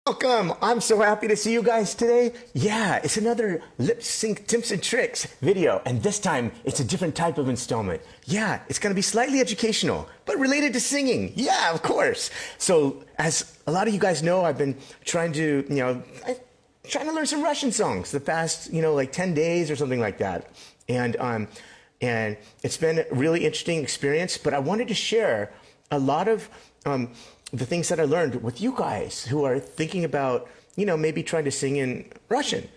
Welcome! I'm so happy to see you guys today. Yeah, it's another lip sync tips and tricks video, and this time it's a different type of installment. Yeah, it's gonna be slightly educational, but related to singing. Yeah, of course. So, as a lot of you guys know, I've been trying to, trying to learn some Russian songs the past, like 10 days or something like that. And it's been a really interesting experience, but I wanted to share a lot of the things that I learned with you guys who are thinking about, maybe trying to sing in Russian.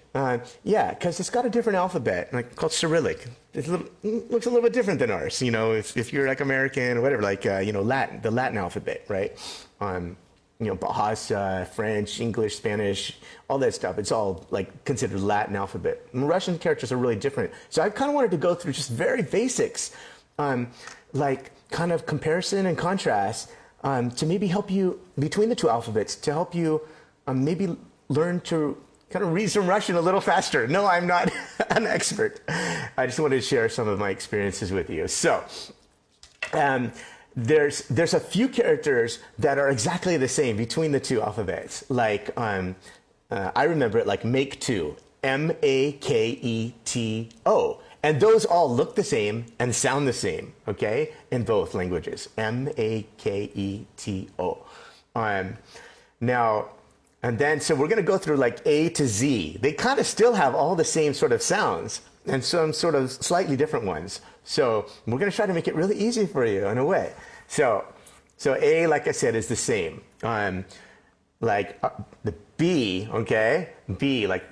Yeah, because it's got a different alphabet, like called Cyrillic. Looks a little bit different than ours. If you're like American or whatever, like Latin, the Latin alphabet, right? Bahasa, French, English, Spanish, all that stuff. It's all like considered Latin alphabet. And Russian characters are really different. So I kind of wanted to go through just very basics, like kind of comparison and contrast, to maybe help you between the two alphabets, to help you maybe learn to kind of read some Russian a little faster. No, I'm not an expert. I just wanted to share some of my experiences with you. So there's a few characters that are exactly the same between the two alphabets. Like I remember it like make two, M-A-K-E-T-O. And those all look the same and sound the same, okay, in both languages. M-A-K-E-T-O. Now, and then, so we're going to go through like A to Z. They kind of still have all the same sort of sounds and some sort of slightly different ones. So we're going to try to make it really easy for you in a way. So A, like I said, is the same. The B, okay, B, like,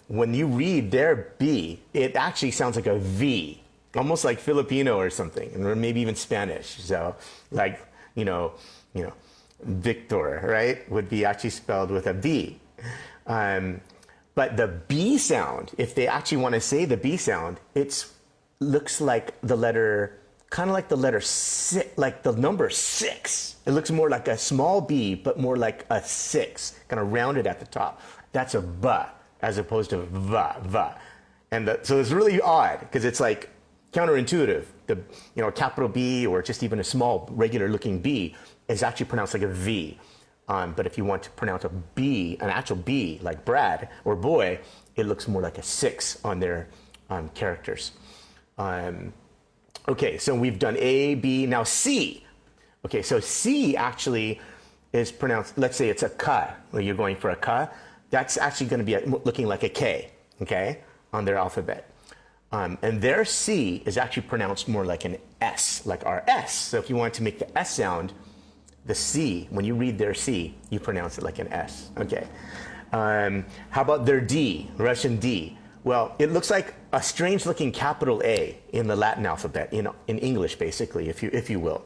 when you read their B, it actually sounds like a V, almost like Filipino or something, or maybe even Spanish. So, like, Victor, right, would be actually spelled with a B. But the B sound, if they actually want to say the B sound, it looks like the letter, kind of like the letter six, like the number 6. It looks more like a small B, but more like a 6, kind of rounded at the top. That's a B, as opposed to va. And so it's really odd because it's like counterintuitive. The capital B or just even a small regular looking B is actually pronounced like a V. But if you want to pronounce a B, an actual B, like Brad or boy, it looks more like a 6 on their characters. Okay, so we've done A, B, now C. Okay, so C actually is pronounced, let's say it's a K, where you're going for a K. That's actually going to be looking like a K, okay, on their alphabet. And their C is actually pronounced more like an S, like our S. So if you want to make the S sound, the C, when you read their C, you pronounce it like an S, okay. How about their D, Russian D? Well, it looks like a strange looking capital A in the Latin alphabet, in English basically, if you will.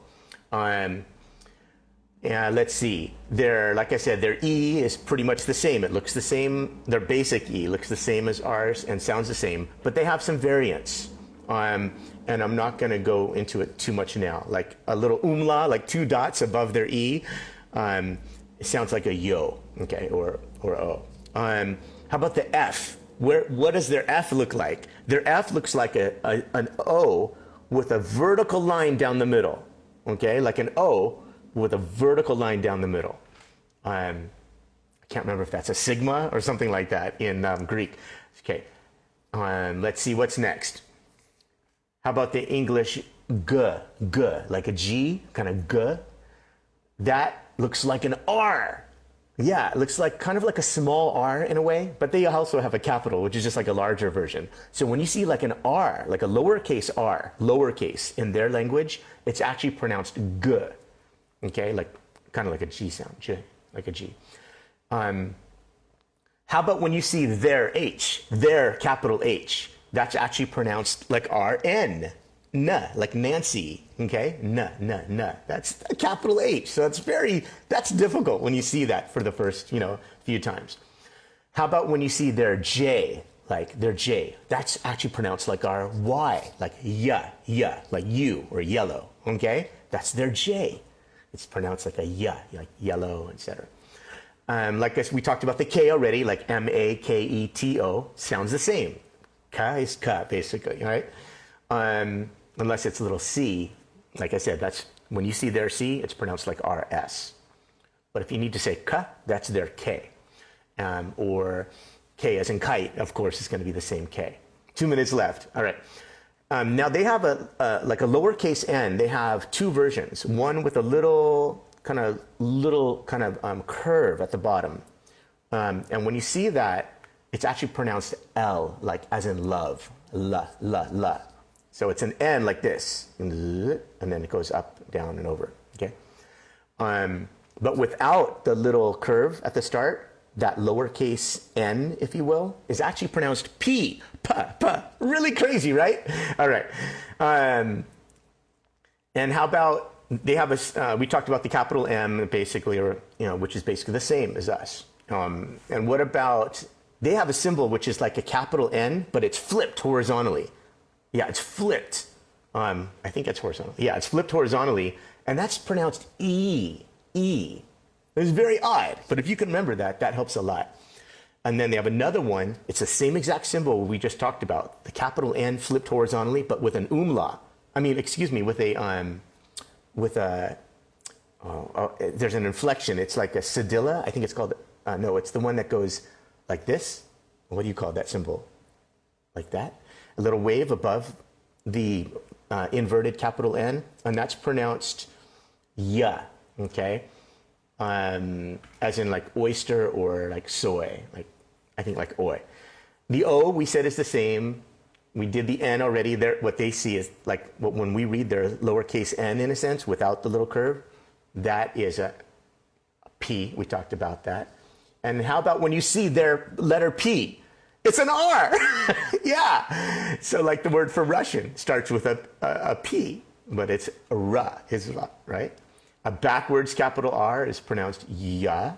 Let's see, like I said, their E is pretty much the same. It looks the same, their basic E looks the same as ours and sounds the same, but they have some variants. And I'm not going to go into it too much now. Like a little umlaut, like 2 dots above their E, it sounds like a yo, okay, or O. How about the F? What does their F look like? Their F looks like an O with a vertical line down the middle, okay, like an O with a vertical line down the middle. I can't remember if that's a sigma or something like that in Greek. Okay, let's see what's next. How about the English G, like a G, kind of G? That looks like an R. Yeah, it looks like kind of like a small R in a way, but they also have a capital, which is just like a larger version. So when you see like an R, like a lowercase r, lowercase in their language, it's actually pronounced G. Okay, like kind of like a G sound, J, like a G. How about when you see their H, their capital H? That's actually pronounced like R-N, N, like Nancy, okay? N. That's a capital H, so that's difficult when you see that for the first, few times. How about when you see their J, like their J? That's actually pronounced like our Y, like yeah, like you or yellow, okay? That's their J. It's pronounced like a yeah, like yellow, etc. Like we talked about the K already, like M-A-K-E-T-O, sounds the same. K is K, basically, right? Unless it's a little C. Like I said, that's when you see their C, it's pronounced like R-S. But if you need to say K, that's their K. Or K as in kite, of course, is going to be the same K. 2 minutes left. All right. Now they have like a lowercase n. They have two versions. One with a little kind of curve at the bottom. And when you see that, it's actually pronounced L, like as in love. La, la, la. So it's an N like this. And then it goes up, down, and over. Okay. But without the little curve at the start, that lowercase n, if you will, is actually pronounced P. Really crazy, right? All right. And how about, they have a, we talked about the capital M basically, or, which is basically the same as us. And what about, they have a symbol which is like a capital N, but it's flipped horizontally. Yeah, it's flipped. I think it's horizontal. Yeah, it's flipped horizontally, and that's pronounced E. E. It's very odd, but if you can remember that, that helps a lot. And then they have another one. It's the same exact symbol we just talked about. The capital N flipped horizontally, but with an umlaut. I mean, excuse me, with a, there's an inflection. It's like a cedilla. I think it's called, no, it's the one that goes like this. What do you call that symbol? Like that? A little wave above the inverted capital N, and that's pronounced ya, okay? As in like oyster or like soy, like I think like oi. The O we said is the same. We did the N already. There, what they see is like when we read their lowercase n in a sense without the little curve, that is a P. We talked about that. And how about when you see their letter P? It's an R. Yeah. So like the word for Russian starts with a P, but it's a ra, right? A backwards capital R is pronounced ya,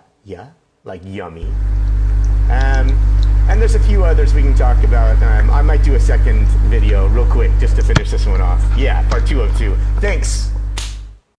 like yummy. And there's a few others we can talk about. I might do a second video real quick just to finish this one off. Yeah, part 2 of 2. Thanks.